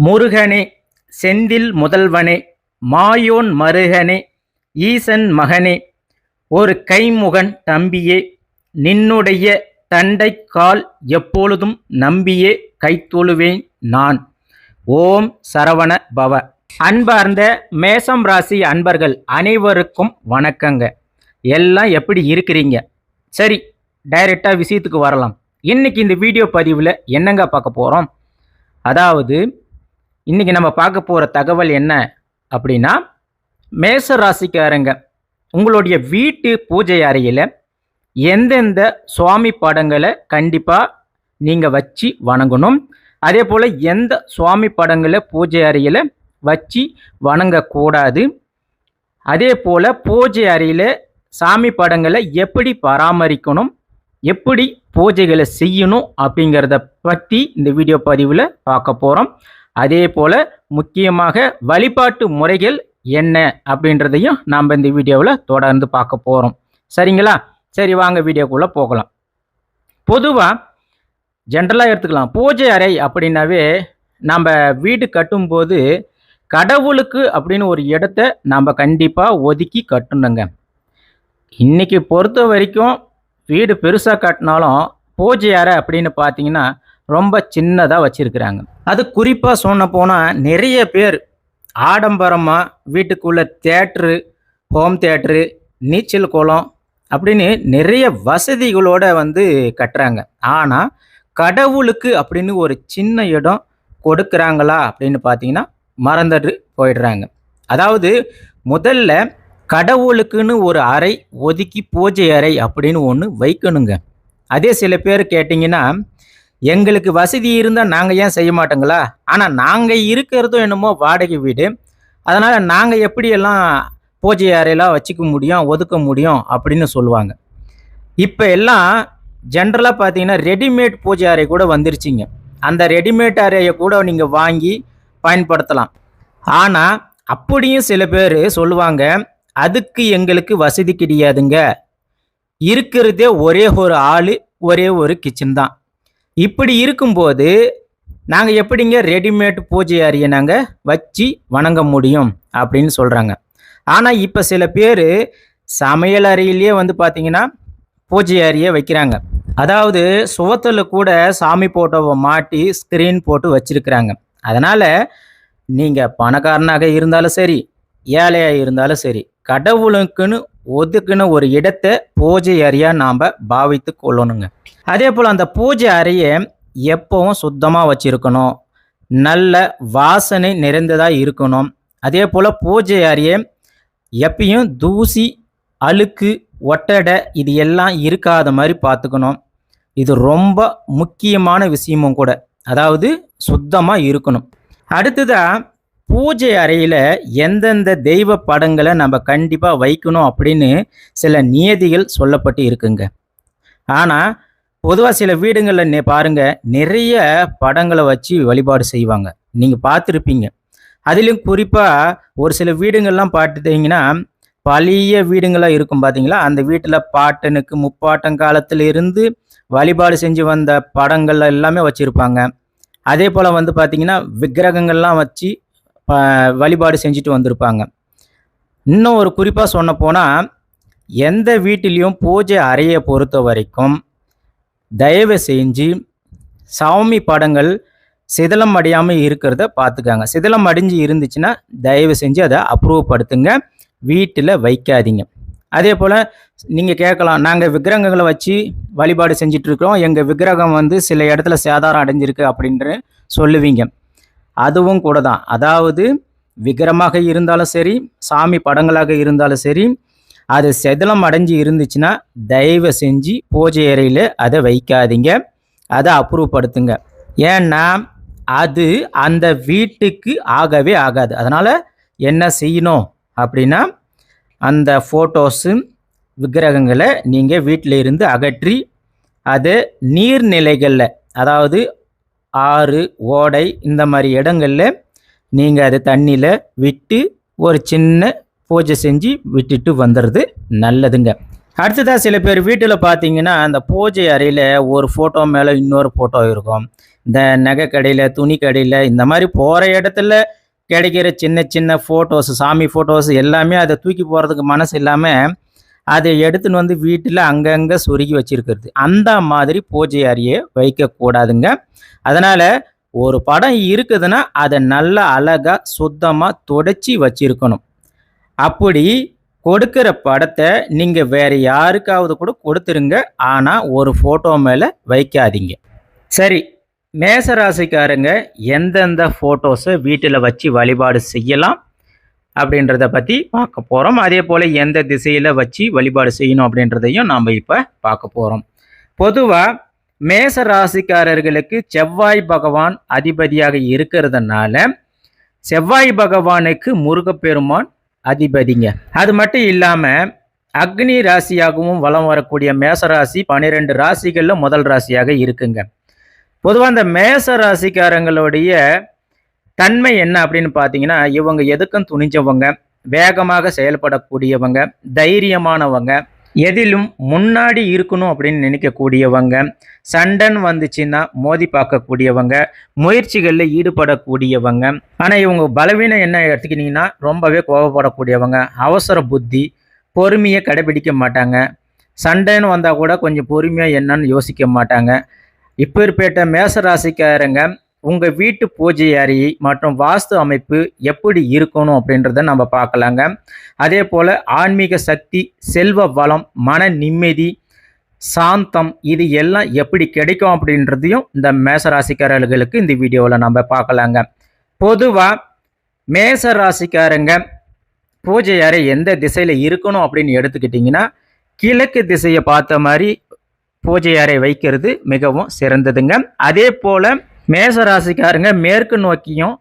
முருகனே செந்தில் முதல்வனே மாயோன் மருகனே ஈசன் மகனே ஒரு கைமுகன் தம்பியே நின்னுடைய தண்டைக்கால் எப்பொழுதும் நம்பியே கைத்தொழுவேன் நான். ஓம் சரவண பவ. அன்பார்ந்த மேசம் ராசி அன்பர்கள் அனைவருக்கும் வணக்கங்க. எல்லாம் எப்படி இருக்கிறீங்க? சரி, டைரெக்டாக விஷயத்துக்கு வரலாம். இன்னைக்கு இந்த வீடியோ பதிவில் என்னங்க பார்க்க போகிறோம்? அதாவது இன்னைக்கு நம்ம பார்க்க போகிற தகவல் என்ன அப்படின்னா, மேச ராசிக்காரங்க உங்களுடைய வீட்டு பூஜை அறையில் எந்தெந்த சுவாமி படங்களை கண்டிப்பாக நீங்கள் வச்சு வணங்கணும், அதே போல் எந்த சுவாமி படங்களை பூஜை அறையில் வச்சு வணங்கக்கூடாது, அதே போல் பூஜை அறையில் சாமி படங்களை எப்படி பராமரிக்கணும், எப்படி பூஜைகளை செய்யணும் அப்படிங்கிறத பற்றி இந்த வீடியோ பதிவில் பார்க்க போகிறோம். அதே போல் முக்கியமாக வழிபாட்டு முறைகள் என்ன அப்படின்றதையும் நாம் இந்த வீடியோவில் தொடர்ந்து பார்க்க போகிறோம். சரிங்களா? சரி, வாங்க வீடியோக்குள்ளே போகலாம். பொதுவாக ஜென்ரலாக எடுத்துக்கலாம். பூஜை அறை அப்படின்னாவே நம்ம வீடு கட்டும்போது கடவுளுக்கு அப்படின்னு ஒரு இடத்த நம்ம கண்டிப்பாக ஒதுக்கி கட்டணுங்க. இன்றைக்கி பொறுத்த வரைக்கும் வீடு பெருசாக கட்டினாலும் பூஜை அறை அப்படின்னு பார்த்தீங்கன்னா ரொம்ப சின்னதாக வச்சுருக்குறாங்க. அது குறிப்பாக சொன்ன போனால் நிறைய பேர் ஆடம்பரமாக வீட்டுக்குள்ளே தேட்ரு, ஹோம் தேட்ரு, நீச்சல் குளம் அப்படின்னு நிறைய வசதிகளோடு கட்டுறாங்க. ஆனால் கடவுளுக்கு அப்படின்னு ஒரு சின்ன இடம் கொடுக்குறாங்களா அப்படின்னு பார்த்தீங்கன்னா மறந்துட்டு போயிடுறாங்க. அதாவது முதல்ல கடவுளுக்குன்னு ஒரு அறை ஒதுக்கி பூஜை அறை அப்படின்னு ஒன்று வைக்கணுங்க. அதே சில பேர் கேட்டிங்கன்னா, எங்களுக்கு வசதி இருந்தால் நாங்கள் ஏன் செய்ய மாட்டோங்களா, ஆனால் நாங்கள் இருக்கிறதும் என்னமோ வாடகை வீடு, அதனால் நாங்கள் எப்படியெல்லாம் பூஜை அறையெல்லாம் வச்சுக்க முடியும், ஒதுக்க முடியும் அப்படின்னு சொல்லுவாங்க. இப்போ எல்லாம் ஜென்ரலாக பார்த்தீங்கன்னா ரெடிமேட் பூஜை அறை கூட வந்துருச்சுங்க. அந்த ரெடிமேட் அறையை கூட நீங்கள் வாங்கி பயன்படுத்தலாம். ஆனால் அப்படியும் சில பேர் சொல்லுவாங்க, அதுக்கு எங்களுக்கு வசதி கிடையாதுங்க, இருக்கிறதே ஒரே ஒரு ஆள், ஒரே ஒரு கிச்சன் தான். இப்படி இருக்கும்போது நாங்கள் எப்படிங்க ரெடிமேட் பூஜை அறையை நாங்கள் வச்சு வணங்க முடியும் அப்படின்னு சொல்கிறாங்க. ஆனால் இப்போ சில பேர் சமையல் அறையிலேயே பார்த்தீங்கன்னா பூஜை அறையை வைக்கிறாங்க. அதாவது சுவத்தில் கூட சாமி போட்டோவை மாட்டி ஸ்க்ரீன் போட்டு வச்சிருக்கிறாங்க. அதனால் நீங்கள் பணக்காரனாக இருந்தாலும் சரி, ஏழையாக இருந்தாலும் சரி, கடவுளுக்குன்னு ஒதுக்குன்னு ஒரு இடத்தை பூஜை அறையாக நாம் பாவித்து கொள்ளணுங்க. அதே போல் அந்த பூஜை அறையை எப்பவும் சுத்தமாக வச்சுருக்கணும், நல்ல வாசனை நிறைந்ததாக இருக்கணும். அதே போல் பூஜை அறையை எப்பயும் தூசி, அழுக்கு, ஒட்டடை இது எல்லாம் இருக்காத மாதிரி பார்த்துக்கணும். இது ரொம்ப முக்கியமான விஷயமும் கூட. அதாவது சுத்தமாக இருக்கணும். அடுத்ததாக பூஜை அறையில் எந்தெந்த தெய்வ படங்களை நம்ம கண்டிப்பாக வைக்கணும் அப்படின்னு சில நியதிகள் சொல்லப்பட்டு இருக்குங்க. ஆனால் பொதுவாக சில வீடுங்களில் பாருங்கள், நிறைய படங்களை வச்சு வழிபாடு செய்வாங்க. நீங்கள் பார்த்துருப்பீங்க. அதிலும் குறிப்பாக ஒரு சில வீடுங்கள்லாம் பார்த்துட்டிங்கன்னா பழைய வீடுங்களாக இருக்கும் பார்த்தீங்களா, அந்த வீட்டில் பாட்டனுக்கு முப்பாட்டன் இருந்து வழிபாடு செஞ்சு வந்த படங்கள் எல்லாமே வச்சுருப்பாங்க. அதே போல் பார்த்திங்கன்னா விக்கிரகங்கள்லாம் வச்சு வழிபாடு செஞ்சுட்டு வந்திருப்பாங்க. இன்னும் ஒரு குறிப்பாக சொன்ன போனால், எந்த வீட்டிலையும் பூஜை அறையை பொறுத்த வரைக்கும் தயவு செஞ்சு சாமி படங்கள் சிதிலம் அடையாமல் இருக்கிறத பார்த்துக்காங்க. சிதிலம் அடைஞ்சு இருந்துச்சுன்னா தயவு செஞ்சு அதை அப்ரூவ் படுத்துங்க, வீட்டில் வைக்காதீங்க. அதே போல் நீங்கள் கேட்கலாம், நாங்கள் விக்கிரகங்களை வச்சு வழிபாடு செஞ்சிட்ருக்கிறோம், எங்கள் விக்கிரகம் சில இடத்துல சேதாரம் அடைஞ்சிருக்கு அப்படின்ற சொல்லுவீங்க. அதுவும் கூட தான். அதாவது விக்கிரமாக இருந்தாலும் சரி, சாமி படங்களாக இருந்தாலும் சரி, அது செதிலம் அடைஞ்சு இருந்துச்சுன்னா தயவு செஞ்சு பூஜை அறையில் அதை வைக்காதீங்க, அதை அப்ரூவ் படுத்துங்க. ஏன்னா அது அந்த வீட்டுக்கு ஆகவே ஆகாது. அதனால் என்ன செய்யணும் அப்படின்னா, அந்த ஃபோட்டோஸு விக்கிரகங்களை நீங்கள் வீட்டில் இருந்து அகற்றி அதை நீர்நிலைகளில், அதாவது ஆறு, ஓடை இந்த மாதிரி இடங்களில் நீங்கள் அதை தண்ணியில் விட்டு ஒரு சின்ன பூஜை செஞ்சு விட்டுட்டு வந்துடுறது நல்லதுங்க. அடுத்ததாக சில பேர் வீட்டில் பார்த்தீங்கன்னா அந்த பூஜை அறையில் ஒரு ஃபோட்டோ மேலே இன்னொரு ஃபோட்டோ இருக்கும், இந்த நகை கடையில், துணி கடையில், இந்த மாதிரி போகிற இடத்துல கிடைக்கிற சின்ன சின்ன ஃபோட்டோஸ், சாமி ஃபோட்டோஸ் எல்லாமே அதை தூக்கி போகிறதுக்கு மனசு இல்லாமல் அதை எடுத்துன்னு வந்து வீட்டில் அங்கங்கே சொருகி வச்சிருக்கிறது. அந்த மாதிரி பூஜை அறையை வைக்கக்கூடாதுங்க. அதனால் ஒரு படம் இருக்குதுன்னா அதை நல்லா அழகாக சுத்தமாக துடைச்சி வச்சிருக்கணும். அப்படி கொடுக்கிற படத்தை நீங்கள் வேறு யாருக்காவது கூட கொடுத்துருங்க. ஆனால் ஒரு ஃபோட்டோ மேலே வைக்காதீங்க. சரி, மேசராசிக்காரங்க எந்தெந்த ஃபோட்டோஸை வீட்டில் வச்சு வழிபாடு செய்யலாம் அப்படின்றத பற்றி பார்க்க போகிறோம். அதே போல் எந்த திசையில் வச்சு வழிபாடு செய்யணும் அப்படின்றதையும் நாம் இப்போ பார்க்க போகிறோம். பொதுவாக மேச ராசிக்காரர்களுக்கு செவ்வாய் பகவான் அதிபதியாக இருக்கிறதுனால செவ்வாய் பகவானுக்கு முருகப்பெருமான் அதிபதிங்க. அது மட்டும் இல்லாமல் அக்னி ராசியாகவும் வலம் வரக்கூடிய மேசராசி 12 ராசிகளில் முதல் ராசியாக இருக்குங்க. பொதுவாக அந்த மேச ராசிக்காரங்களுடைய தன்மை என்ன அப்படின்னு பார்த்தீங்கன்னா, இவங்க எதுக்கும் துணிஞ்சவங்க, வேகமாக செயல்படக்கூடியவங்க, தைரியமானவங்க, எதிலும் முன்னாடி இருக்கணும் அப்படின்னு நினைக்கக்கூடியவங்க, சண்டன் வந்துச்சுன்னா மோதி பார்க்கக்கூடியவங்க, முயற்சிகளில் ஈடுபடக்கூடியவங்க. ஆனால் இவங்க பலவீனம் என்ன எடுத்துக்கிட்டிங்கன்னா, ரொம்பவே கோபப்படக்கூடியவங்க, அவசர புத்தி, பொறுமையை கடைபிடிக்க மாட்டாங்க, சண்டைன்னு வந்தால் கூட கொஞ்சம் பொறுமையாக என்னன்னு யோசிக்க மாட்டாங்க. இப்பேற்பட்ட மேசராசிக்காரங்க உங்கள் வீட்டு பூஜை அறை மற்றும் வாஸ்து அமைப்பு எப்படி இருக்கணும் அப்படின்றத நம்ம பார்க்கலாங்க. அதே போல் ஆன்மீக சக்தி, செல்வ வளம், மன நிம்மதி, சாந்தம் இது எல்லாம் எப்படி கிடைக்கும் அப்படின்றதையும் இந்த மேசராசிக்காரர்களுக்கு இந்த வீடியோவில் நம்ம பார்க்கலாங்க. பொதுவாக மேசராசிக்காரங்க பூஜை அறை எந்த திசையில் இருக்கணும் அப்படின்னு எடுத்துக்கிட்டிங்கன்னா, கிழக்கு திசையை பார்த்த மாதிரி பூஜை அறை வைக்கிறது மிகவும் சிறந்ததுங்க. அதே போல் மேசராசிக்காரங்க மேற்கு நோக்கியும்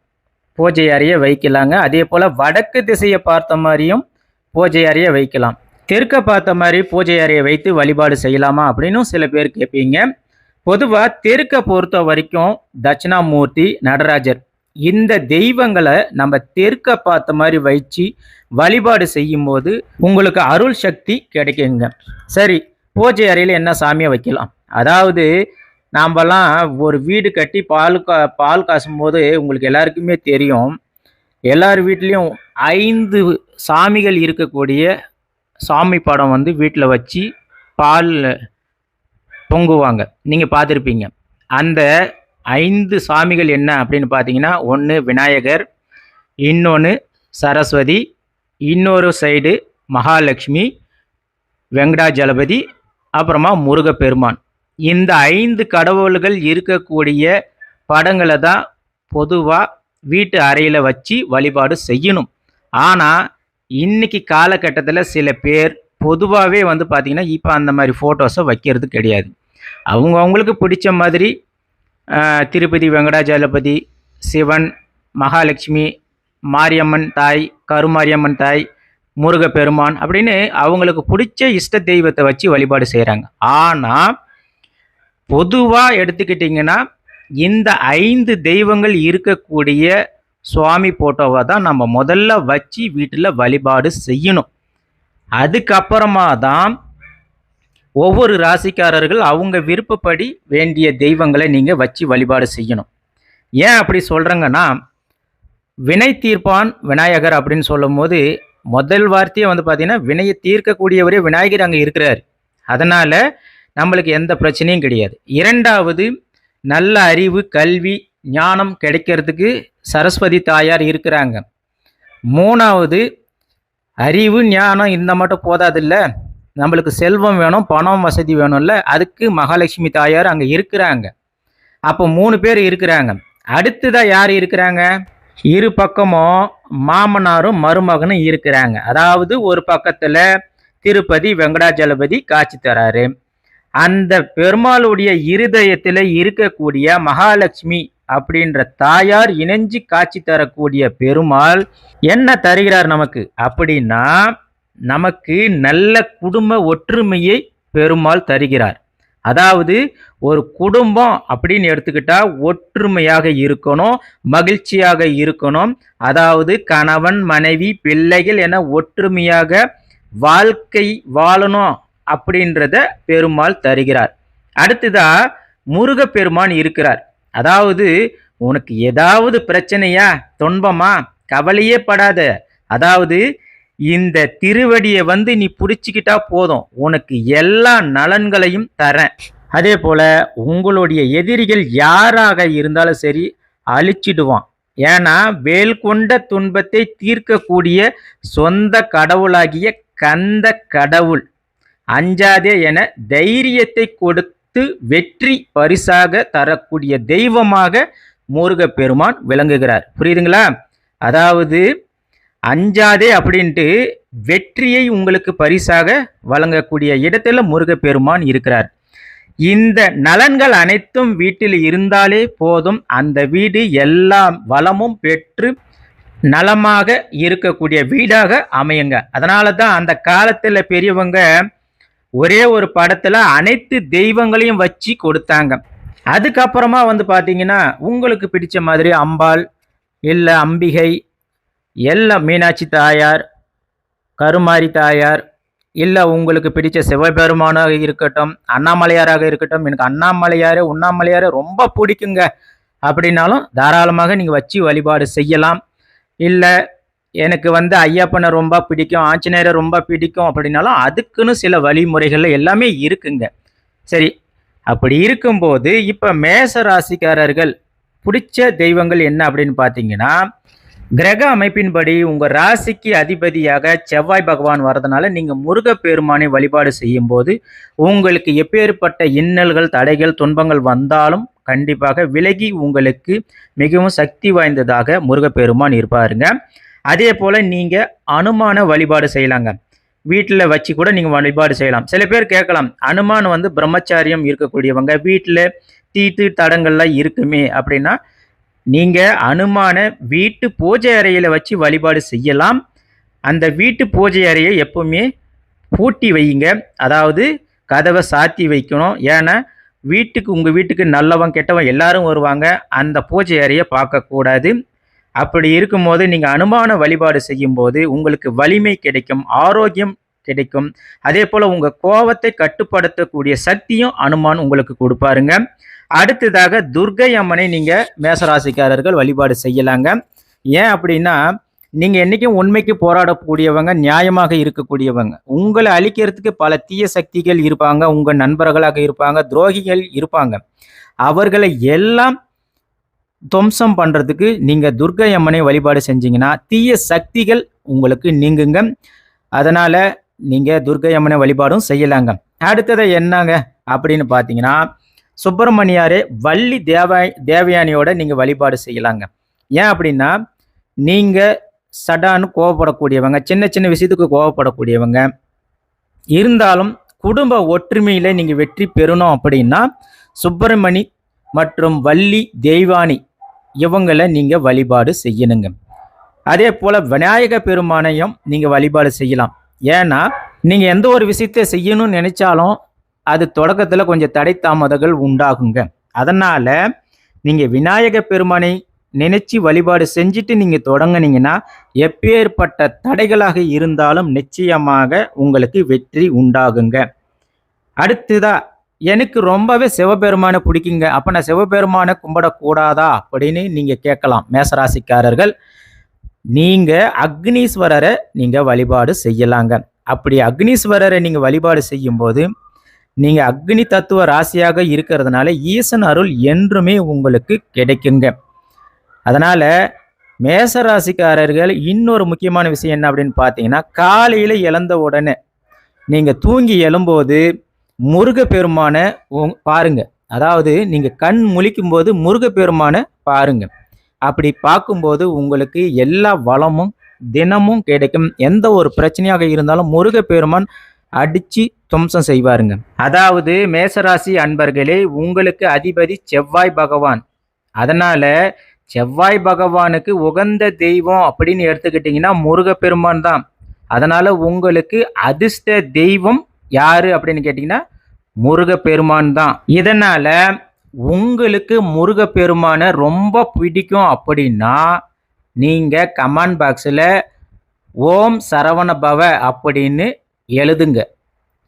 பூஜை அறையை வைக்கலாங்க. அதே போல் வடக்கு திசையை பார்த்த மாதிரியும் பூஜை அறையை வைக்கலாம். தெற்க பார்த்த மாதிரி பூஜை அறையை வைத்து வழிபாடு செய்யலாமா அப்படின்னு சில பேர் கேட்பீங்க. பொதுவாக தெற்க பொறுத்த வரைக்கும் தட்சிணாமூர்த்தி, நடராஜர் இந்த தெய்வங்களை நம்ம தெற்க பார்த்த மாதிரி வச்சு வழிபாடு செய்யும் போது உங்களுக்கு அருள் சக்தி கிடைக்குங்க. சரி, பூஜை அறையில் என்ன சாமியை வைக்கலாம்? அதாவது நாம்பெல்லாம் ஒரு வீடு கட்டி பால் காசும் போது உங்களுக்கு எல்லாருக்குமே தெரியும், எல்லார் வீட்லேயும் 5 சாமிகள் இருக்கக்கூடிய சாமி படம் வந்து வீட்டில் வச்சு பால் பொங்குவாங்க. நீங்கள் பார்த்துருப்பீங்க. அந்த 5 சாமிகள் என்ன அப்படின்னு பார்த்தீங்கன்னா, ஒன்று விநாயகர், இன்னொன்று சரஸ்வதி, இன்னொரு சைடு மகாலட்சுமி, வெங்கடாஜலபதி, அப்புறமா முருகப்பெருமான். இந்த 5 கடவுள்கள் இருக்கக்கூடிய படங்களை தான் பொதுவாக வீட்டு அறையில் வச்சு வழிபாடு செய்யணும். ஆனால் இன்னைக்கு காலகட்டத்தில் சில பேர் பொதுவாகவே வந்து பார்த்திங்கன்னா இப்போ அந்த மாதிரி ஃபோட்டோஸை வைக்கிறது கிடையாது. அவங்களுக்கு பிடிச்ச மாதிரி திருப்பதி வெங்கடாஜலபதி, சிவன், மகாலட்சுமி, மாரியம்மன் தாய், கருமாரியம்மன் தாய், முருகப்பெருமான் அப்படின்னு அவங்களுக்கு பிடிச்ச இஷ்ட தெய்வத்தை வச்சு வழிபாடு செய்கிறாங்க. ஆனால் பொதுவாக எடுத்துக்கிட்டிங்கன்னா இந்த 5 தெய்வங்கள் இருக்கக்கூடிய சுவாமி போட்டோவை தான் நம்ம முதல்ல வச்சு வீட்டில் வழிபாடு செய்யணும். அதுக்கப்புறமா தான் ஒவ்வொரு ராசிக்காரர்கள் அவங்க விருப்பப்படி வேண்டிய தெய்வங்களை நீங்கள் வச்சு வழிபாடு செய்யணும். ஏன் அப்படி சொல்கிறேங்கன்னா, வினை தீர்ப்பான் விநாயகர் அப்படின்னு சொல்லும் போது முதல் வார்த்தையே வந்து பார்த்தீங்கன்னா வினையை தீர்க்கக்கூடியவரே விநாயகர் அங்கே இருக்கிறார். அதனால் நம்மளுக்கு எந்த பிரச்சனையும் கிடையாது. இரண்டாவது, நல்ல அறிவு, கல்வி, ஞானம் கிடைக்கிறதுக்கு சரஸ்வதி தாயார் இருக்கிறாங்க. மூணாவது, அறிவு ஞானம் இந்த மட்டும் போதாதில்ல, நம்மளுக்கு செல்வம் வேணும், பணம் வசதி வேணும்ல, அதுக்கு மகாலட்சுமி தாயார் அங்கே இருக்கிறாங்க. அப்போ 3 பேர் இருக்கிறாங்க. அடுத்ததாக யார் இருக்கிறாங்க? இரு பக்கமும் மாமனாரும் மருமகனும் இருக்கிறாங்க. அதாவது ஒரு பக்கத்தில் திருப்பதி வெங்கடாஜலபதி காட்சி தராரு. அந்த பெருமாளுடைய இருதயத்தில் இருக்கக்கூடிய மகாலட்சுமி அப்படின்ற தாயார் இணைஞ்சு காட்சி தரக்கூடிய பெருமாள் என்ன தருகிறார் நமக்கு அப்படின்னா, நமக்கு நல்ல குடும்ப ஒற்றுமையை பெருமாள் தருகிறார். அதாவது ஒரு குடும்பம் அப்படின்னு எடுத்துக்கிட்டா ஒற்றுமையாக இருக்கணும், மகிழ்ச்சியாக இருக்கணும். அதாவது கணவன், மனைவி, பிள்ளைகள் என ஒற்றுமையாக வாழ்க்கை வாழணும் அப்படின்றத பெருமாள் தருகிறார். அடுத்ததா முருகப்பெருமான் இருக்கிறார். அதாவது உனக்கு ஏதாவது பிரச்சனையா, துன்பமா, கவலையே படாத. அதாவது இந்த திருவடியை நீ பிடிச்சிக்கிட்டா போதும், உனக்கு எல்லா நலன்களையும் தரேன். அதே போல உங்களுடைய எதிரிகள் யாராக இருந்தாலும் சரி அழிச்சிடுவான். ஏன்னா வேல் கொண்ட துன்பத்தை தீர்க்கக்கூடிய சொந்த கடவுளாகிய கந்த கடவுள் அஞ்சாதே என தைரியத்தை கொடுத்து வெற்றி பரிசாக தரக்கூடிய தெய்வமாக முருகப்பெருமான் விளங்குகிறார். புரியுதுங்களா? அதாவது அஞ்சாதே அப்படின்ட்டு வெற்றியை உங்களுக்கு பரிசாக வழங்கக்கூடிய இடத்துல முருகப்பெருமான் இருக்கிறார். இந்த நலன்கள் அனைத்தும் வீட்டில் இருந்தாலே போதும், அந்த வீடு எல்லா வளமும் பெற்று நலமாக இருக்கக்கூடிய வீடாக அமையுங்க. அதனால தான் அந்த காலத்தில் பெரியவங்க ஒரே ஒரு படத்துல அனைத்து தெய்வங்களையும் வச்சு கொடுத்தாங்க. அதுக்கப்புறமா பார்த்தீங்கன்னா உங்களுக்கு பிடிச்ச மாதிரி அம்பாள், இல்லை அம்பிகை, எல்லாம் மீனாட்சி தாயார், கருமாரி தாயார், இல்லை உங்களுக்கு பிடிச்ச சிவபெருமானாக இருக்கட்டும், அண்ணாமலையாராக இருக்கட்டும், எனக்கு அண்ணாமலையார் உண்ணாமலையார் ரொம்ப பிடிக்குங்க அப்படின்னாலும் தாராளமாக நீங்கள் வச்சு வழிபாடு செய்யலாம். இல்லை எனக்கு ஐயப்பனை ரொம்ப பிடிக்கும், ஆஞ்சநேயரை ரொம்ப பிடிக்கும் அப்படின்னாலும் அதுக்குன்னு சில வழிமுறைகள் எல்லாமே இருக்குங்க. சரி, அப்படி இருக்கும்போது இப்போ மேச ராசிக்காரர்கள் பிடிச்ச தெய்வங்கள் என்ன அப்படின்னு பார்த்தீங்கன்னா, கிரக அமைப்பின்படி உங்கள் ராசிக்கு அதிபதியாக செவ்வாய் பகவான் வரதுனால நீங்கள் முருகப்பெருமானை வழிபாடு செய்யும் போது உங்களுக்கு எப்பேற்பட்ட இன்னல்கள், தடைகள், துன்பங்கள் வந்தாலும் கண்டிப்பாக விலகி உங்களுக்கு மிகவும் சக்தி வாய்ந்ததாக முருகப்பெருமான் இருப்பாருங்க. அதே போல் நீங்கள் அனுமான வழிபாடு செய்யலாங்க. வீட்டில் வச்சு கூட நீங்கள் வழிபாடு செய்யலாம். சில பேர் கேட்கலாம், அனுமான் பிரம்மச்சாரியம் இருக்கக்கூடியவங்க, வீட்டில் தீட்டு தடங்கள்லாம் இருக்குமே அப்படின்னா, நீங்கள் அனுமான வீட்டு பூஜை அறையில் வச்சு வழிபாடு செய்யலாம். அந்த வீட்டு பூஜை அறையை எப்பவுமே பூட்டி வையுங்க. அதாவது கதவை சாத்தி வைக்கணும். ஏன்னா உங்கள் வீட்டுக்கு நல்லவன் கெட்டவன் எல்லாரும் வருவாங்க. அந்த பூஜை அறையை பார்க்கக்கூடாது. அப்படி இருக்கும்போது நீங்கள் அனுமான வழிபாடு செய்யும்போது உங்களுக்கு வலிமை கிடைக்கும், ஆரோக்கியம் கிடைக்கும். அதே போல் உங்கள் கோபத்தை கட்டுப்படுத்தக்கூடிய சக்தியும் அனுமான் உங்களுக்கு கொடுப்பாருங்க. அடுத்ததாக துர்க்கை அம்மனை நீங்கள் மேசராசிக்காரர்கள் வழிபாடு செய்யலாங்க. ஏன் அப்படின்னா, நீங்கள் என்றைக்கும் உண்மைக்கு போராடக்கூடியவங்க, நியாயமாக இருக்கக்கூடியவங்க. உங்களை அழிக்கிறதுக்கு பல தீய சக்திகள் இருப்பாங்க, உங்கள் நண்பர்களாக இருப்பாங்க, துரோகிகள் இருப்பாங்க. அவர்களை எல்லாம் துவம்சம் பண்ணுறதுக்கு நீங்கள் துர்க்கை அம்மனை வழிபாடு செஞ்சீங்கன்னா தீய சக்திகள் உங்களுக்கு நீங்குங்க. அதனால் நீங்கள் துர்க்கை அம்மனை வழிபாடும் செய்யலாங்க. அடுத்தது என்னங்க அப்படின்னு பார்த்தீங்கன்னா, சுப்பிரமணியாரே வள்ளி தேவயானியோட நீங்கள் வழிபாடு செய்யலாங்க. ஏன் அப்படின்னா, நீங்கள் சடான்னு கோவப்படக்கூடியவங்க, சின்ன சின்ன விஷயத்துக்கு கோவப்படக்கூடியவங்க இருந்தாலும் குடும்ப ஒற்றுமையில் நீங்கள் வெற்றி பெறணும் அப்படின்னா சுப்பிரமணி மற்றும் வள்ளி தெய்வானி இவங்களை நீங்கள் வழிபாடு செய்யணுங்க. அதே போல் விநாயக பெருமானையும் நீங்கள் வழிபாடு செய்யலாம். ஏன்னா நீங்கள் எந்த ஒரு விஷயத்தை செய்யணும்னு நினைச்சாலும் அது தொடக்கத்தில் கொஞ்சம் தடை தாமதங்கள் உண்டாகுங்க. அதனால் நீங்கள் விநாயக பெருமானை நினைச்சு வழிபாடு செஞ்சுட்டு நீங்கள் தொடங்கினீங்கன்னா எப்பேற்பட்ட தடைகளாக இருந்தாலும் நிச்சயமாக உங்களுக்கு வெற்றி உண்டாகுங்க. அடுத்ததா, எனக்கு ரொம்பவே சிவபெருமானை பிடிக்குங்க, அப்போ நான் சிவபெருமானை கும்பிடக்கூடாதா அப்படின்னு நீங்கள் கேட்கலாம். மேசராசிக்காரர்கள், நீங்கள் அக்னீஸ்வரரை நீங்கள் வழிபாடு செய்யலாங்க. அப்படி அக்னீஸ்வரரை நீங்கள் வழிபாடு செய்யும்போது நீங்கள் அக்னி தத்துவ ராசியாக இருக்கிறதுனால ஈசன் அருள் என்றுமே உங்களுக்கு கிடைக்குங்க. அதனால் மேசராசிக்காரர்கள் இன்னொரு முக்கியமான விஷயம் என்ன அப்படின்னு பார்த்தீங்கன்னா, காலையில் எழுந்த உடனே நீங்கள் தூங்கி எழும்போது முருகப்பெருமானை பாருங்க. அதாவது நீங்கள் கண் முழிக்கும் போது முருகப்பெருமானை பாருங்க. அப்படி பார்க்கும்போது உங்களுக்கு எல்லா வளமும் தினமும் கிடைக்கும். எந்த ஒரு பிரச்சனையாக இருந்தாலும் முருகப்பெருமான் அடித்து துவம்சம் செய்வாருங்க. அதாவது மேசராசி அன்பர்களே, உங்களுக்கு அதிபதி செவ்வாய் பகவான். அதனால செவ்வாய் பகவானுக்கு உகந்த தெய்வம் அப்படின்னு எடுத்துக்கிட்டிங்கன்னா முருகப்பெருமான் தான். அதனால உங்களுக்கு அதிர்ஷ்ட தெய்வம் யாரு அப்படின்னு கேட்டிங்கன்னா முருகப்பெருமான் தான். இதனால உங்களுக்கு முருகப்பெருமானை ரொம்ப பிடிக்கும் அப்படின்னா நீங்கள் கமெண்ட் பாக்ஸில் ஓம் சரவண பவ அப்படின்னு எழுதுங்க.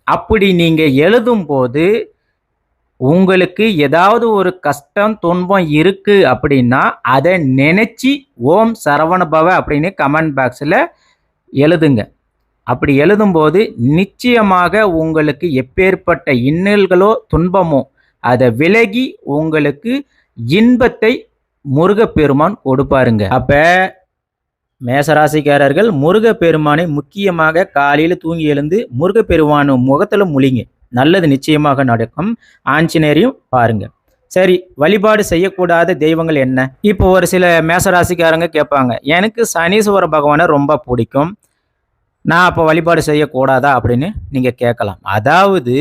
அப்படி நீங்கள் எழுதும் போது உங்களுக்கு ஏதாவது ஒரு கஷ்டம் துன்பம் இருக்கு அப்படின்னா அதை நினைச்சு ஓம் சரவண பவ அப்படின்னு கமெண்ட் பாக்ஸில் எழுதுங்க. அப்படி எழுதும்போது நிச்சயமாக உங்களுக்கு எப்பேற்பட்ட இன்னல்களோ துன்பமோ அதை விலகி உங்களுக்கு இன்பத்தை முருகப்பெருமான் கொடுப்பாருங்க. அப்ப மேசராசிக்காரர்கள் முருகப்பெருமானை முக்கியமாக காலையில் தூங்கி எழுந்து முருகப்பெருமான் முகத்தில் முழிங்க, நல்லது நிச்சயமாக நடக்கும். ஆஞ்சநேயரையும் பாருங்க. சரி, வழிபாடு செய்யக்கூடாத தெய்வங்கள் என்ன? இப்போ ஒரு சில மேசராசிக்காரங்க கேட்பாங்க, எனக்கு சனீஸ்வர பகவானை ரொம்ப பிடிக்கும், நான் அப்போ வழிபாடு செய்யக்கூடாதா அப்படின்னு நீங்கள் கேட்கலாம். அதாவது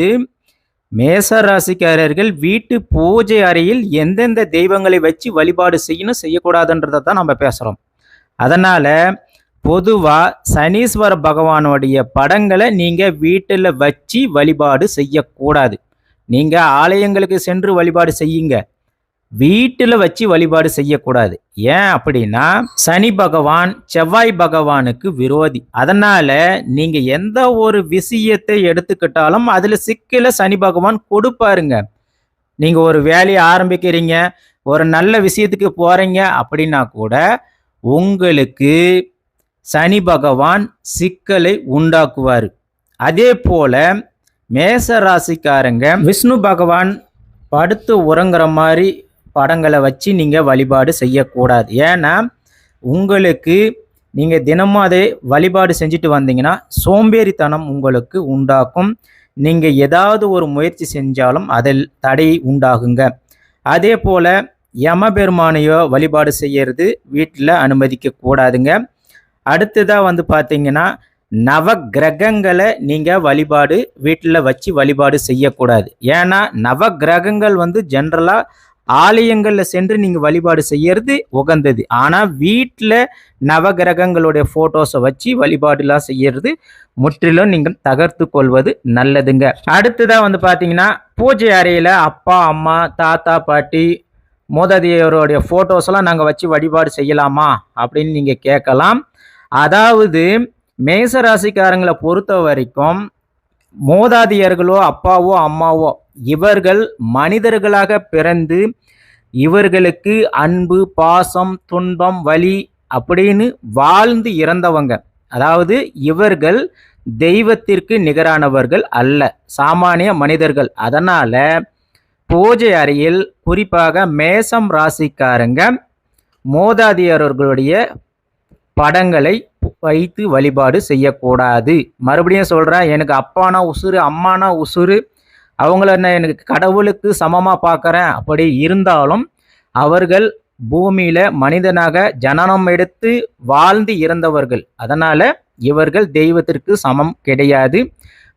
மேசராசிக்காரர்கள் வீட்டு பூஜை அறையில் எந்தெந்த தெய்வங்களை வச்சு வழிபாடு செய்யணும் செய்யக்கூடாதுன்றதை தான் நம்ம பேசுகிறோம். அதனால் பொதுவாக சனீஸ்வர பகவானுடைய படங்களை நீங்கள் வீட்டில் வச்சு வழிபாடு செய்யக்கூடாது. நீங்கள் ஆலயங்களுக்கு சென்று வழிபாடு செய்யுங்க, வீட்டில் வச்சு வழிபாடு செய்யக்கூடாது. ஏன் அப்படின்னா சனி பகவான் செவ்வாய் பகவானுக்கு விரோதி. அதனால நீங்க எந்த ஒரு விஷயத்தை எடுத்துக்கிட்டாலும் அதுல சிக்கல சனி பகவான் கொடுப்பாருங்க. நீங்க ஒரு வேலையை ஆரம்பிக்கிறீங்க, ஒரு நல்ல விஷயத்துக்கு போறீங்க அப்படின்னா கூட உங்களுக்கு சனி பகவான் சிக்கலை உண்டாக்குவார். அதே போல மேச ராசிக்காரங்க விஷ்ணு பகவான் படுத்து உறங்குற மாதிரி படங்களை வச்சு நீங்கள் வழிபாடு செய்யக்கூடாது. ஏன்னா உங்களுக்கு நீங்கள் தினமும் அதை வழிபாடு செஞ்சுட்டு வந்தீங்கன்னா சோம்பேறித்தனம் உங்களுக்கு உண்டாக்கும். நீங்கள் ஏதாவது ஒரு முயற்சி செஞ்சாலும் அதில் தடை உண்டாகுங்க. அதே போல் யமபெருமானையோ வழிபாடு செய்யறது வீட்டில் அனுமதிக்க கூடாதுங்க. அடுத்ததாக பார்த்தீங்கன்னா நவ கிரகங்களை நீங்கள் வழிபாடு வீட்டில் வச்சு வழிபாடு செய்யக்கூடாது. ஏன்னா நவ கிரகங்கள் ஜென்ரலாக ஆலயங்களில் சென்று நீங்கள் வழிபாடு செய்யறது உகந்தது. ஆனால் வீட்டில் நவகிரகங்களுடைய ஃபோட்டோஸை வச்சு வழிபாடுலாம் செய்யறது முற்றிலும் நீங்கள் தகர்த்து கொள்வது நல்லதுங்க. அடுத்ததாக பார்த்தீங்கன்னா பூஜை அறையில் அப்பா அம்மா தாத்தா பாட்டி மூதாதையருடைய ஃபோட்டோஸ்லாம் நாங்கள் வச்சு வழிபாடு செய்யலாமா அப்படின்னு நீங்கள் கேட்கலாம். அதாவது மேசராசிக்காரங்களை பொறுத்த வரைக்கும் மூதாதையர்களோ அப்பாவோ அம்மாவோ இவர்கள் மனிதர்களாக பிறந்து இவர்களுக்கு அன்பு பாசம் துன்பம் வலி அப்படின்னு வாழ்ந்து இறந்தவங்க. அதாவது இவர்கள் தெய்வத்திற்கு நிகரானவர்கள் அல்ல, சாமானிய மனிதர்கள். அதனால பூஜை அறையில் குறிப்பாக மேசம் ராசிக்காரங்க மூதாதையர்களுடைய படங்களை வைத்து வழிபாடு செய்யக்கூடாது. மறுபடியும் சொல்கிறேன், எனக்கு அப்பானா உசுறு அம்மானா உசுறு, அவங்கள நான் எனக்கு கடவுளுக்கு சமமாக பார்க்குறேன் அப்படி இருந்தாலும் அவர்கள் பூமியில் மனிதனாக ஜனனம் எடுத்து வாழ்ந்து இறந்தவர்கள். அதனால் இவர்கள் தெய்வத்திற்கு சமம் கிடையாது.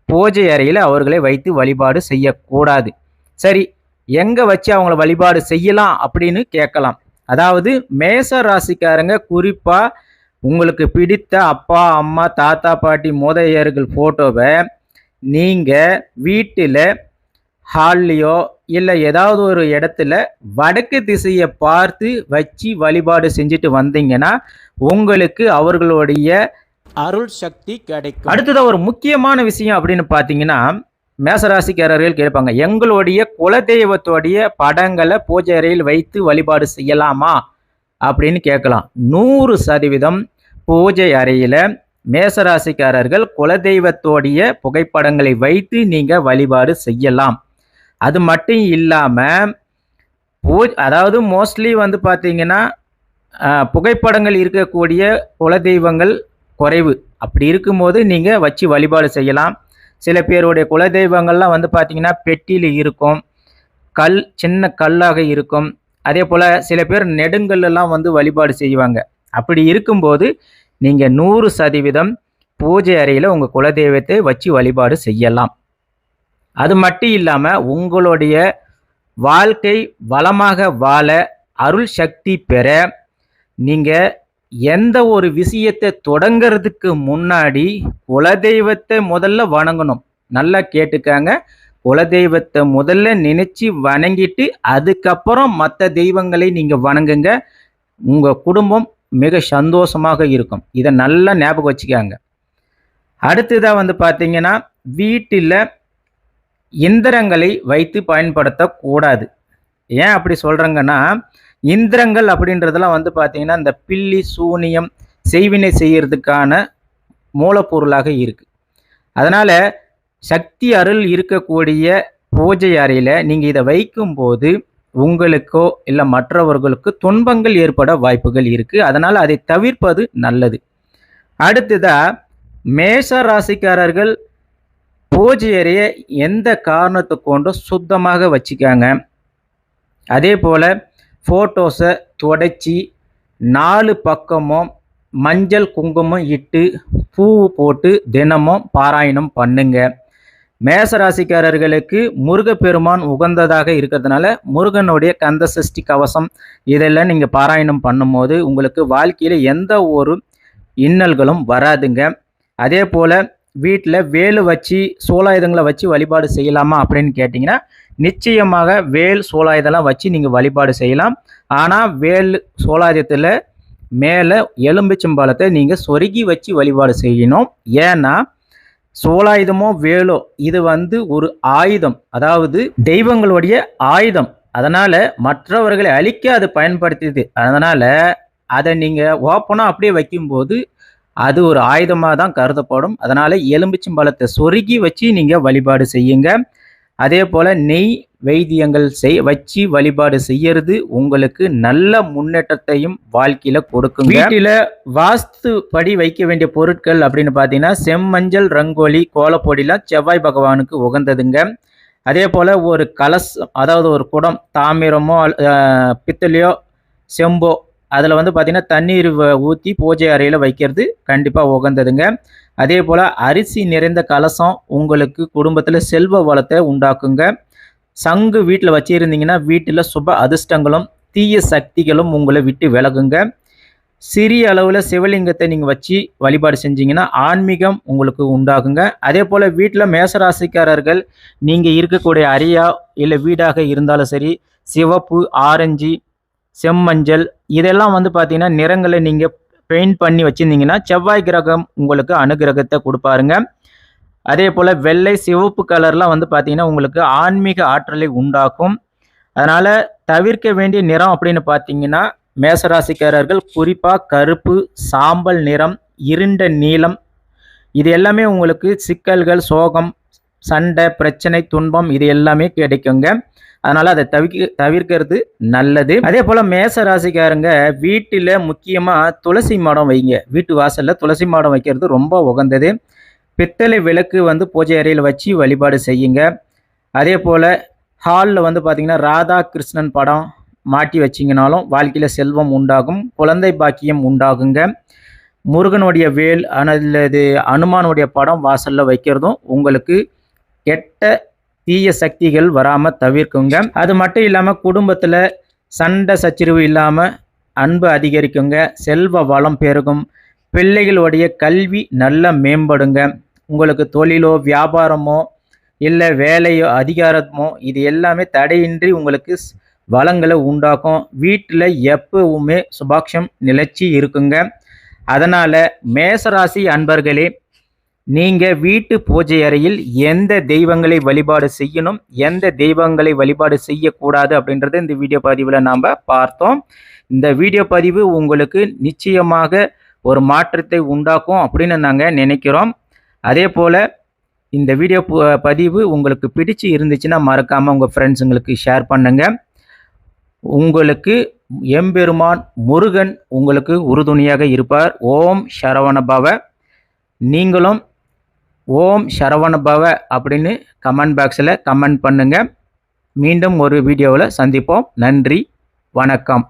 பூஜை அறையில் அவர்களை வைத்து வழிபாடு செய்யக்கூடாது. சரி, எங்கே வச்சு அவங்கள வழிபாடு செய்யலாம் அப்படின்னு கேட்கலாம். அதாவது மேச ராசிக்காரங்க குறிப்பாக உங்களுக்கு பிடித்த அப்பா அம்மா தாத்தா பாட்டி மூதையர்கள் ஃபோட்டோவை நீங்கள் வீட்டில் ஹால்லையோ இல்லை ஏதாவது ஒரு இடத்துல வடக்கு திசையை பார்த்து வச்சு வழிபாடு செஞ்சுட்டு வந்தீங்கன்னா உங்களுக்கு அவர்களுடைய அருள் சக்தி கிடைக்கும். அடுத்ததாக ஒரு முக்கியமான விஷயம் அப்படின்னு பார்த்தீங்கன்னா மேசராசிக்காரர்கள் கேட்பாங்க, எங்களுடைய குலதெய்வத்தோடைய படங்களை பூஜை அறையில் வைத்து வழிபாடு செய்யலாமா அப்படின்னு கேட்கலாம். 100% பூஜை அறையில் மேசராசிக்காரர்கள் குலதெய்வத்தோடைய புகைப்படங்களை வைத்து நீங்கள் வழிபாடு செய்யலாம். அது மட்டும் இல்லாமல் அதாவது மோஸ்ட்லி பார்த்தீங்கன்னா புகைப்படங்கள் இருக்கக்கூடிய குலதெய்வங்கள் குறைவு. அப்படி இருக்கும்போது நீங்கள் வச்சு வழிபாடு செய்யலாம். சில பேருடைய குலதெய்வங்கள்லாம் பார்த்தீங்கன்னா பெட்டியில் இருக்கும், சின்ன கல்லாக இருக்கும். அதே போல் சில பேர் நெடுங்கல்லாம் வழிபாடு செய்வாங்க. அப்படி இருக்கும்போது நீங்கள் 100% பூஜை அறையில் உங்கள் குலதெய்வத்தை வச்சு வழிபாடு செய்யலாம். அது மட்டும் இல்லாமல் உங்களுடைய வாழ்க்கை வளமாக வாழ அருள் சக்தி பெற நீங்கள் எந்த ஒரு விஷயத்தை தொடங்கிறதுக்கு முன்னாடி குலதெய்வத்தை முதல்ல வணங்கணும். நல்லா கேட்டுக்காங்க, குலதெய்வத்தை முதல்ல நினைச்சு வணங்கிட்டு அதுக்கப்புறம் மற்ற தெய்வங்களை நீங்கள் வணங்குங்க. உங்கள் குடும்பம் மிக சந்தோஷமாக இருக்கும். இதை நல்லா ஞாபகம் வச்சுக்காங்க. அடுத்ததாக பார்த்தீங்கன்னா வீட்டில் இந்திரங்களை வைத்து பயன்படுத்தக்கூடாது. ஏன் அப்படி சொல்கிறேங்கன்னா, இந்திரங்கள் அப்படின்றதெல்லாம் வந்து பார்த்தீங்கன்னா, இந்த பில்லி, சூனியம், செய்வினை செய்யறதுக்கான மூலப்பொருளாக இருக்குது. அதனால் சக்தி அருள் இருக்கக்கூடிய பூஜை அறையில் நீங்கள் இதை வைக்கும்போது உங்களுக்கோ இல்லை மற்றவர்களுக்கு துன்பங்கள் ஏற்பட வாய்ப்புகள் இருக்குது. அதனால் அதை தவிர்ப்பது நல்லது. அடுத்ததாக மேஷ ராசிக்காரர்கள் பூஜை அறையை எந்த காரணத்தை கொண்டும் சுத்தமாக வச்சுக்காங்க. அதே போல் ஃபோட்டோஸை துடைச்சி 4 பக்கமும் மஞ்சள் குங்குமம் இட்டு பூ போட்டு தினமும் பாராயணம் பண்ணுங்க. மேசராசிக்காரர்களுக்கு முருகப்பெருமான் உகந்ததாக இருக்கிறதுனால முருகனுடைய கந்த சஷ்டி கவசம் இதெல்லாம் நீங்கள் பாராயணம் பண்ணும்போது உங்களுக்கு வாழ்க்கையில் எந்த ஒரு இன்னல்களும் வராதுங்க. அதே போல் வீட்டில் வேல் வச்சு சூலாயுதங்களை வச்சு வழிபாடு செய்யலாமா அப்படின்னு கேட்டிங்கன்னா, நிச்சயமாக வேல் சூலாயுதெல்லாம் வச்சு நீங்கள் வழிபாடு செய்யலாம். ஆனால் வேல் சூலாயுதத்தில் மேலே எலும்பிச்சம்பழத்தை நீங்கள் சொருகி வச்சு வழிபாடு செய்யணும். ஏன்னா சூலாயுதமோ வேலோ இது வந்து ஒரு ஆயுதம், அதாவது தெய்வங்களுடைய ஆயுதம். அதனால் மற்றவர்களை அழிக்க அது பயன்படுத்தியது. அதனால் அதை நீங்கள் ஓப்பனாக அப்படியே வைக்கும்போது அது ஒரு ஆயுதமாக தான் கருதப்படும். அதனால் எலும்பிச்சம்பழத்தை சொருகி வச்சு நீங்கள் வழிபாடு செய்யுங்க. அதே போல் நெய் வைத்தியங்கள் வச்சு வழிபாடு செய்யறது உங்களுக்கு நல்ல முன்னேற்றத்தையும் வாழ்க்கையில் கொடுக்கும். வீட்டில் வாஸ்து படி வைக்க வேண்டிய பொருட்கள் அப்படின்னு பார்த்தீங்கன்னா, செம்மஞ்சள், ரங்கோலி, கோலப்பொடிலாம் செவ்வாய் பகவானுக்கு உகந்ததுங்க. அதே போல் ஒரு கலசம், அதாவது ஒரு குடம், தாமிரமோ பித்தளையோ செம்போ, அதில் வந்து பார்த்திங்கன்னா தண்ணீர் ஊற்றி பூஜை அறையில் வைக்கிறது கண்டிப்பாக உகந்ததுங்க. அதே போல் அரிசி நிறைந்த கலசம் உங்களுக்கு குடும்பத்தில் செல்வ வளத்தை உண்டாக்குங்க. சங்கு வீட்டில் வச்சுருந்தீங்கன்னா வீட்டில் சுப அதிர்ஷ்டங்களும் தீய சக்திகளும் உங்களை விட்டு விலகுங்க. சிறிய அளவில் சிவலிங்கத்தை நீங்கள் வச்சு வழிபாடு செஞ்சீங்கன்னா ஆன்மீகம் உங்களுக்கு உண்டாகுங்க. அதே போல் வீட்டில் மேசராசிக்காரர்கள் நீங்கள் இருக்கக்கூடிய அறையா இல்லை வீடாக இருந்தாலும் சரி, சிவப்பு, ஆரஞ்சு, செம்மஞ்சள் இதெல்லாம் வந்து பார்த்தீங்கன்னா நிறங்களை நீங்கள் பெயிண்ட் பண்ணி வச்சுருந்தீங்கன்னா செவ்வாய் கிரகம் உங்களுக்கு அனுகிரகத்தை கொடுப்பாருங்க. அதே போல் வெள்ளை, சிவப்பு கலர்லாம் வந்து பார்த்தீங்கன்னா உங்களுக்கு ஆன்மீக ஆற்றலை உண்டாக்கும். அதனால் தவிர்க்க வேண்டிய நிறம் அப்படின்னு பார்த்தீங்கன்னா, மேசராசிக்காரர்கள் குறிப்பாக கருப்பு, சாம்பல் நிறம், இருண்ட நீலம் இது எல்லாமே உங்களுக்கு சிக்கல்கள், சோகம், சண்டை, பிரச்சனை, துன்பம் இது எல்லாமே கிடைக்குங்க. அதனால் அதை தவிர்க்கிறது நல்லது. அதே போல் மேச ராசிக்காரங்க வீட்டில் முக்கியமாக துளசி மாடம் வைங்க. வீட்டு வாசலில் துளசி மாடம் வைக்கிறது ரொம்ப உகந்தது. பித்தளை விளக்கு வந்து பூஜை அறையில் வச்சு வழிபாடு செய்யுங்க. அதே போல் ஹாலில் வந்து பார்த்திங்கன்னா ராதா கிருஷ்ணன் படம் மாட்டி வச்சிங்கனாலும் வாழ்க்கையில் செல்வம் உண்டாகும், குழந்தை பாக்கியம் உண்டாகுங்க. முருகனுடைய வேல் அல்லது அனுமானுடைய படம் வாசலில் வைக்கிறதும் உங்களுக்கு கெட்ட தீய சக்திகள் வராமல் தவிர்க்குங்க. அது மட்டும் இல்லாமல் குடும்பத்தில் சண்டை சச்சரவு இல்லாமல் அன்பு அதிகரிக்குங்க, செல்வ வளம் பெருகும், பிள்ளைகளுடைய கல்வி நல்லா மேம்படுங்க. உங்களுக்கு தொழிலோ வியாபாரமோ இல்லை வேலையோ அதிகாரமோ இது எல்லாமே தடையின்றி உங்களுக்கு வளங்களை உண்டாக்கும். வீட்டில் எப்பவுமே சுபாக்ஷம் நிலைச்சி இருக்குங்க. அதனால் மேசராசி அன்பர்களே, நீங்கள் வீட்டு பூஜை அறையில் எந்த தெய்வங்களை வழிபாடு செய்யணும், எந்த தெய்வங்களை வழிபாடு செய்யக்கூடாது அப்படின்றத இந்த வீடியோ பதிவில் நாம் பார்த்தோம். இந்த வீடியோ பதிவு உங்களுக்கு நிச்சயமாக ஒரு மாற்றத்தை உண்டாக்கும் அப்படின்னு நாங்கள் நினைக்கிறோம். அதே போல் இந்த வீடியோ பதிவு உங்களுக்கு பிடிச்சு இருந்துச்சுன்னா மறக்காமல் உங்கள் ஃப்ரெண்ட்ஸுங்களுக்கு ஷேர் பண்ணுங்கள். உங்களுக்கு எம்பெருமான் முருகன் உங்களுக்கு உறுதுணையாக இருப்பார். ஓம் சரவணபவ. நீங்களும் ஓம் சரவணபவ அப்படின்னு கமெண்ட் பாக்ஸில் கமெண்ட் பண்ணுங்கள். மீண்டும் ஒரு வீடியோவில் சந்திப்போம். நன்றி, வணக்கம்.